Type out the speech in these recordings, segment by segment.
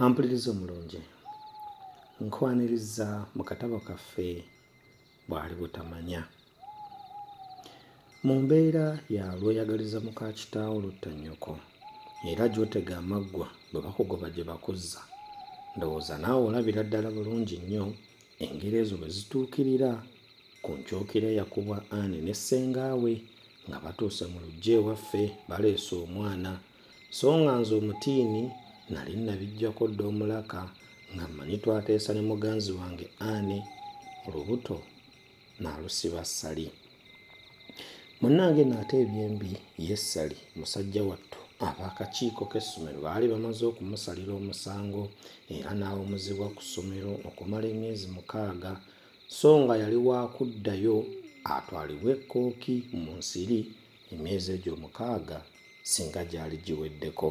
Ampuliriza omulungi, nkwaniriza mu katabo kaffe Bwali Butamanya. Mu mbeera ya lweyagaliza muka kitaawo lutta nnyoko era gy'otega amaggwa bwe bakugoba gye bakuzza, ndowooza naawe olabira ddala bulungi nnyo engero ezo bwe zituukirira ku nkyokera yakubwa Ani ne ssengaawe nga batuuse mu luggya ewaffe baleese omwana, so nga nze omutiini nali nabiggyako dda omulaka nga mmanyi twateesa ne muganzi wange Ani olubuto n'alusiba ssali. Munnange n'ate ebyembi ye Ssali musajja wattu ab'akakiiko k'essomero baali bamaze okumusalira omusango era n'awumuzibwa ku ssomero okumala emyezi 6 so nga yali waakuddayo atwalibwe ekkooki mu nsiri emyezi egyo 6 singa gyali giweddeko.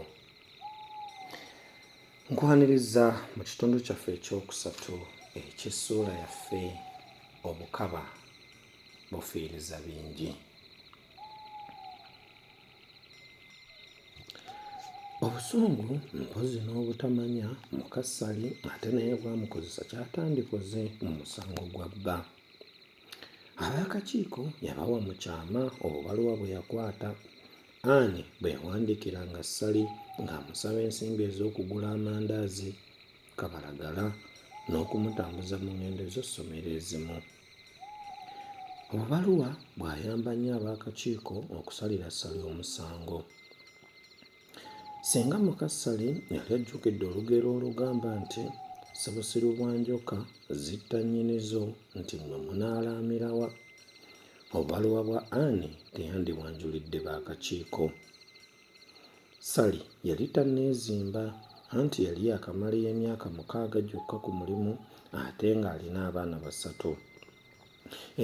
Nkwaniriza mu kitundu kyaffe ekyokusatu eky'essuula yaffe obukaba bufiiriza bingi. Obusungu mpozi n'obutamanya muka Ssali ate naye bwamukozesa kyatandikoze mu musango gwa bba. Ab'akakiiko yabawa mu kyama obubaluwa bwe yakwata Ani bwe yawandiikiranga Ssali ng'amusaba ensimbi ez'okugula amandaazi, kabalagala n'okumutambuza mu ngendo ez'essomero ezimu. Obubaluwa bw'ayamba nnyo ab'akakiiko okusalira Ssali omusango. Singa muka Ssali yali ajjukidde olugero olugamba nti ssebusiru bwa njoka zitta nnyinizo nti mmwe munaalaamirawa, obubaluwa bwa Ani teyandibwanjulidde b'akakiiko. Ssali yali tanneezimba anti yali yakamalayo emyaka 6 gyokka ku mulimu ate ng'alina abaana 3.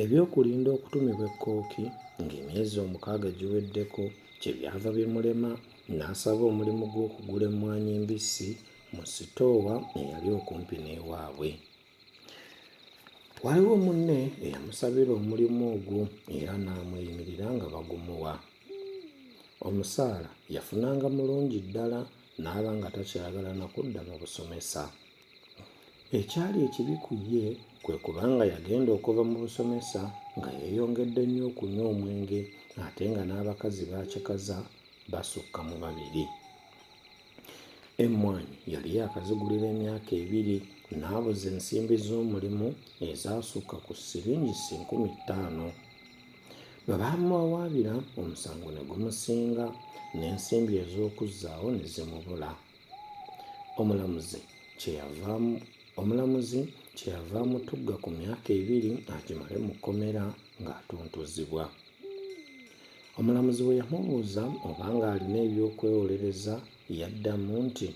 Ebyokulinda okutumibwa ekkooki ng'emyezi 6 giweddeko kyebyava bimulema n'asaba omulimu gw'okugula emmwanyi embisi mu sitoowa eyali okumpi n'ewaabwe. Waliwo munne eyamusabira omulimu ogwo era n'amweyimirira nga bagumuwa. Omusaala yafunanga mulungi ddala n'aba nga takyayagala na kudda mu busomesa. Ekyali ekibi ku ye kwe kubanga yagenda okuva mu busomesa nga yeeyongedde nnyo okunywa omwenge ate nga n'abakazi bakyekaza basukka mu 2. Emmwanyi yali yakazigulira emyaka 2 n'abuza ensimbi z'omulimu ezaasukka ku siringisi 50,000. Bwe baamuwawaabira omusango ne gumusinga n'ensimbi ez'okuzzaawo ne zimubula. Omulamuzi kyeyava amutugga ku myaka 2 agimale mu kkomera ng'atuntuzibwa. Omulamuzi bwe yamubuuza obanga alina ebyokwewolereza yaddamu nti,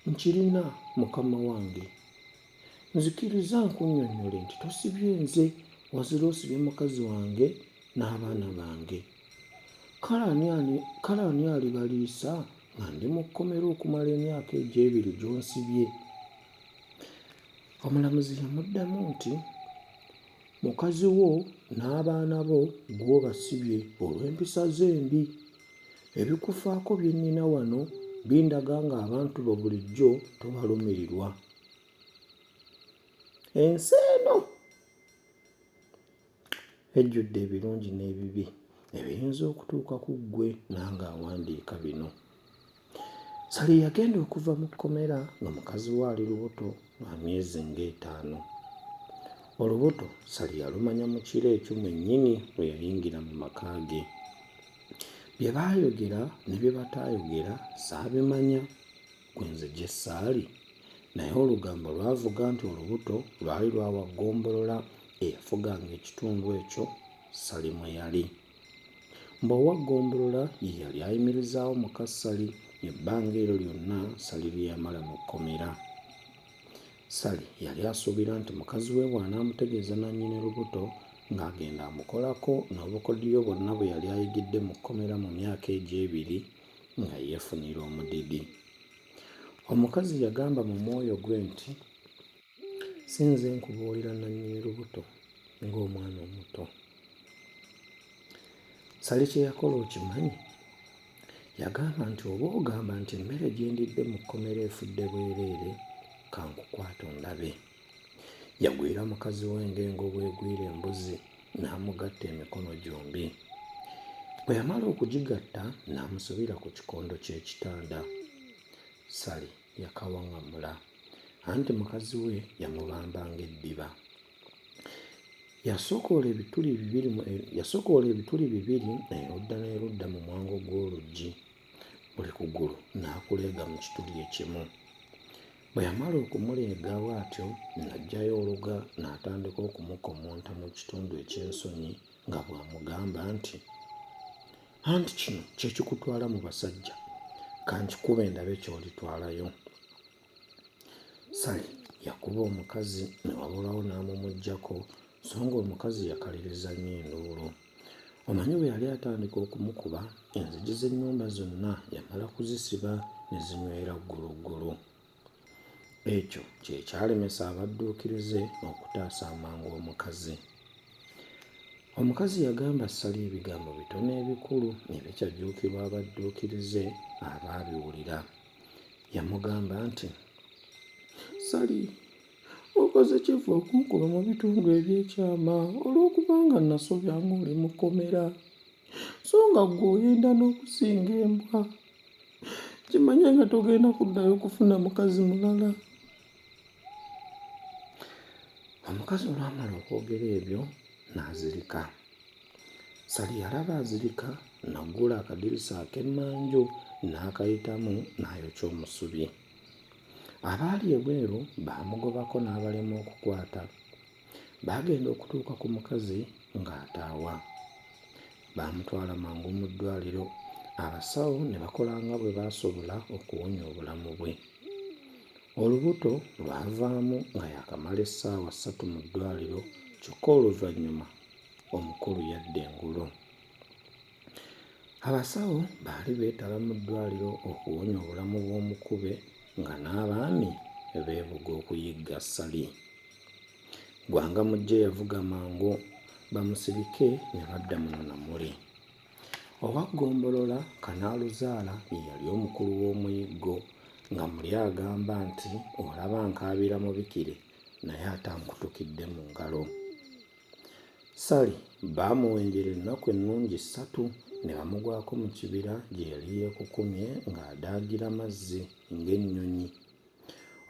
"Nkirina mukama wange, nzikiriza nkunnyonnyole nti tosibye nze wazira osibye mukazi wange n'abaana bange. Kale ani alibaliisa nga ndi mu kkomera okumala emyaka egyo 2 gy'onsibye?" Omulamuzi yamuddamu nti, "Mukazi wo n'abaana bo gw'obasibye olw'empisa ze embi. Ebikufaako bye nnina wano bindaga ng'abantu bo bulijjo tobalumirirwa. Ensi eno ejjudde ebirungi n'ebibi ebiyinza okutuuka ku ggwe nange awandiika bino." Ssali yagenda okuva mu kkomera nga mukazi we ali lubuto lwa myezi nga 5. Olubuto Ssali yalumanya mu kiro ekyo mwennyini lwe yayingira mu maka ge. Bye baayogera ne bye bataayogera saabimanya gwe nze gye ssaali, naye olugambo lwavuga nti olubuto lwali lwawa ggombolola eyafuganga ekitundu ekyo Ssali mwe yali. Mb'owa ggombolola ye yali ayimirizaawo muka Ssali ebbanga eryo lyonna Ssali lye yamala mu kkomera. Ssali yali asuubira nti mukazi we bw'anaamutegeeza nannyini lubuto ng'agenda amukolako n'obukodyo bwonna bwe yali ayigidde mu kkomera mu myaka egyo 2 nga yeefunira omudidi. Omukazi yagamba mu mwoyo gwe nti, "Si nze nkubuulira nannyini lubuto ng'omwana omuto." Ssali kye yakola okimanyi? Yagamba nti oba ogamba nti emmere gye ndidde mu kkomera efudde bwereere, kankukwata ondabe. Yagwira mukazi we ng'engo bw'egwira embuzi, n'amugatta emikono gyombi. Bwe yamala okugigatta n'amusubira ku kikondo ky'ekitanda. Sali yakawaŋŋamula, anti mukazi we yamubamba ng'eddiba. Yasokoola ebituli bibiri erudda n'erudda mu mwango gw'oluggi, buli kugulu n'akuleega mu kituli ekimu. Bwe yamala okumuleega bw'atyo n'aggyayo oluga n'atandika okumukommonta mu kitundu eky'ensonyi nga bw'amugamba nti, anti kino kye kikutwala mu basajja, kankikuba endabe ky'olitwalayo. Sali yakuba omukazi ne wabulawo n'amumuggyako, so nga omukazi yakaliriza nnyo enduulu. Omanyi bwe yali atandika okumukuba, enzigi z'ennyumba zonna yamala kuzisiba ne zinywera gguluggulu. Ekyo kye kyalemesa abadduukirize okutaasa amangu omukazi. Omukazi yagamba Sali ebigambo bitono ebikulu ebikyajjuukirwa abadduukirize abaabiwulira. Yamugamba nti, Sali, okoze kivu okunkuba mu bitundu ebyekyama olw'okubanga nasobya ng'oli mu kkomera, so nga ggwe oyenda n'okusinga embwa. Kimanye nga togenda kuddayo kufuna mukazi mulala. Omukazi olwamala okwogera ebyo n'azirika. Sali yalaba azirika, n'aggula akadirisa ak'emmanju n'akayitamu n'ayokya omusubi. Abaali ebweru baamugobako n'abalema okukwata. Baagenda okutuuka ku mukazi ng'ataawa. Baamutwala mangu mu ddwaliro. Abasawo ne bakola nga bwe baasobola okuwonya obulamu bwe. Olubuto lwavaamu nga yakamala essaawa 3 mu ddwaliro, kyokka oluvannyuma omukulu yadda engulu. Abasawo baali beetala mu ddwaliro okuwonya obulamu bw'omukube nga n'abaami beebuga okuyigga Sali. Gwanga mujje yavuga mangu bamusibike ne badda muno na muli. Owaggombolola Kanaaluzaala ye yali omukulu w'omuyiggo, nga muli agamba nti olaba nkaabira mubikire naye atankutukidde mu ngalo. Sali baamuwenjera ennaku ennungi 3 ne bamugwako mu kibira gye yali yeekukumye ng'adaagira mazzi ng'ennyonyi.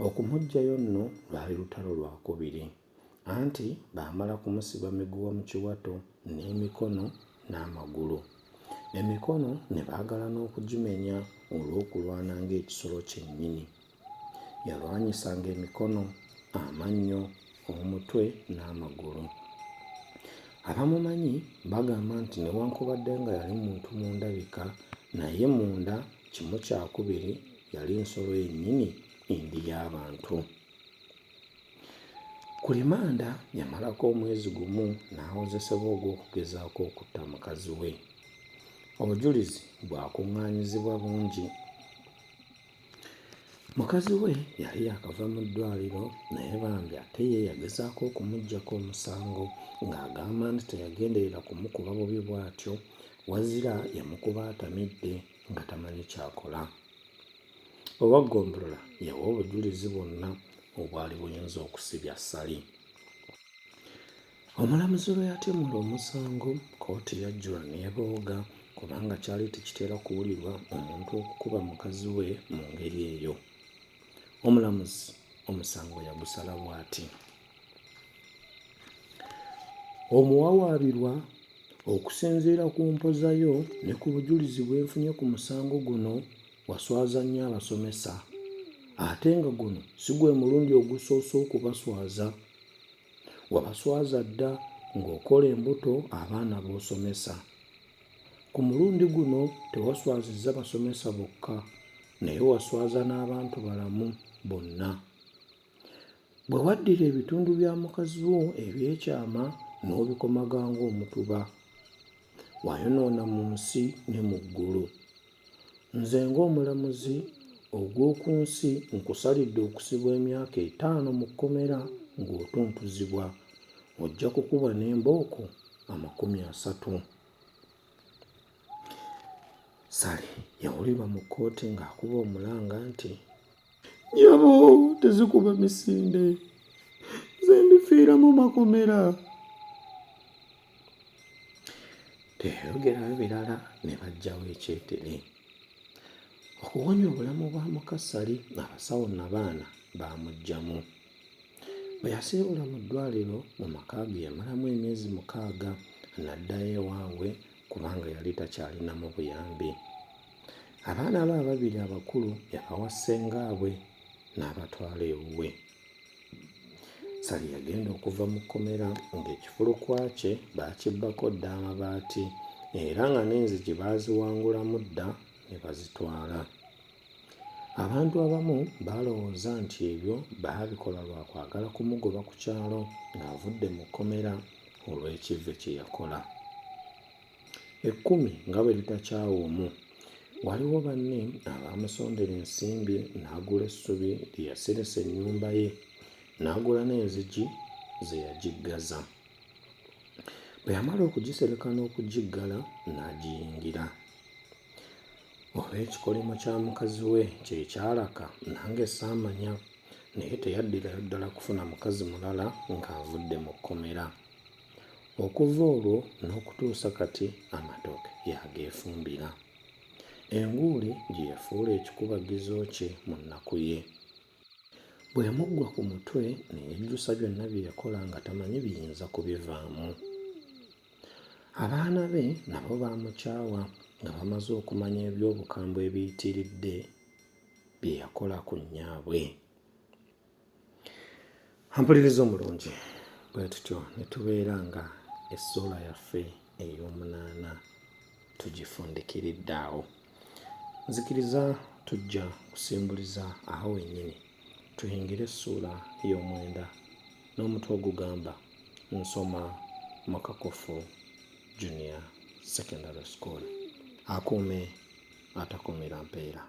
Okumuggyayo nno lwali lutalo lwakubiri, anti baamala kumusiba miguwa mu kiwato n'emikono n'amagulu. Emikono ne baagala n'okugimenya olw'okulwana ng'ekisolo kyennyini. Yalwanyisanga emikono, amannyo, omutwe n'amagulu. Abamumanyi bagamba nti newankubadde nga yali muntu mu ndabika, naye munda kimu kyakubiri yali nsolo yennyini endi y'abantu. Ku limanda yamalako omwezi gumu n'awozesebwa ogw'okugezaako okutta mukazi we. Obujulizi bwakuŋŋaanyizibwa bungi. Mukazi we yali yakava mu ddwaliro naye bambi ate ye yagezaako okumuggyako omusango ng'agamba nti teyagenderera kumukuba bubi bw'atyo, wazira yamukuba atamidde nga tamanyi kyakola. Owaggombolola yawa obujulizi bwonna obwali buyinza okusibya Sali. Omulamuzi lwe yatemula omusango, kkooti yajjula n'ebooga kubanga kyali tekitera kuwulirwa omuntu okukuba mukazi we mu ngeri eyo. Omulamuzi omusango yagusala bw'ati: omuwawaabirwa okusinziira ku mpozayo ne ku bujulizi bwenfunye ku musango guno, waswaza nnyo abasomesa, ate nga guno si gwe mulundi ogusoose okubaswaza. Wabaswaza dda ng'okola embuto abaana b'osomesa. Ku mulundi guno tewaswazizza basomesa bokka, naye waswaza n'abantu balamu bonna. Bwe waddira ebitundu bya mukazi wo ebyekyama n'obikomaga ng'omutuba, wayonoona mu nsi ne mu ggulu. Nze ng'omulamuzi ogw'oku nsi nkusalidde okusibwa emyaka 5 mu kkomera ng'otuntuzibwa, ojja kukuba n'embooko 30. Sali yawulirwa mu kkooti ng'akuba omulanga nti, "Nyabo tezikuba misinde, nze ndifiira mu makomera." Teyayogerayo birala ne baggyawo ekyetere. Okuwonya obulamu bwa Mukasali, abasawo Nabaana baamuggyamu. Bwe yasiibula mu ddwaliro mu maka ge yamalamu emyezi 6 n'addayo ewaabwe kubanga yali takyalinamu buyambi. Abaana be ababiri abakulu yabawa ssengaabwe n'abatwala ewuwe. Sali yagenda okuva mu kkomera ng'ekifulukwa kye baakibbako dda amabaati era nga n'enzigi baaziwangulamu dda ne bazitwala. Abantu abamu baalowooza nti ebyo baabikola lwa kwagala kumugoba ku kyalo ng'avudde mu kkomera olw'ekivve kye yakola. 10 nga bwe litakyawomu, waliwo banne abaamusondera ensimbi n'agula essubi lye yaseresa ennyumba ye, n'agula n'enzigi ze yagiggaza. Bwe yamala okugisereka n'okugiggala n'agiyingira. Olw'ekikolimo kya mukazi we kye kyalaka nange saamanya, naye teyaddirayo ddala kufuna mukazi mulala ng'avudde mu kkomera. Okuva olwo n'okutuusa kati amatooke yageefumbira. Enguuli gye yafuula ekikubagizo kye mu nnaku ye. Bwe muggwa ku mutwe ne yejjusa byonna bye yakola nga tamanyi biyinza kubivaamu. Abaana be nabo baamukyawa nga bamaze okumanya eby'obukambwe ebiyitiridde bye yakola ku nnyaabwe. Ampuliriza omulungi, bwe tutyo ne tubeera nga essuula yaffe ey'omunaana tugifundikiridde awo. Nzikiriza tujja kusimbuliza awo wennyini tuyingire essuula y'omwenda n'omutwe ogugamba nsoma mu Kakofu Junior Secondary School. Akuume atakuumira mpeera.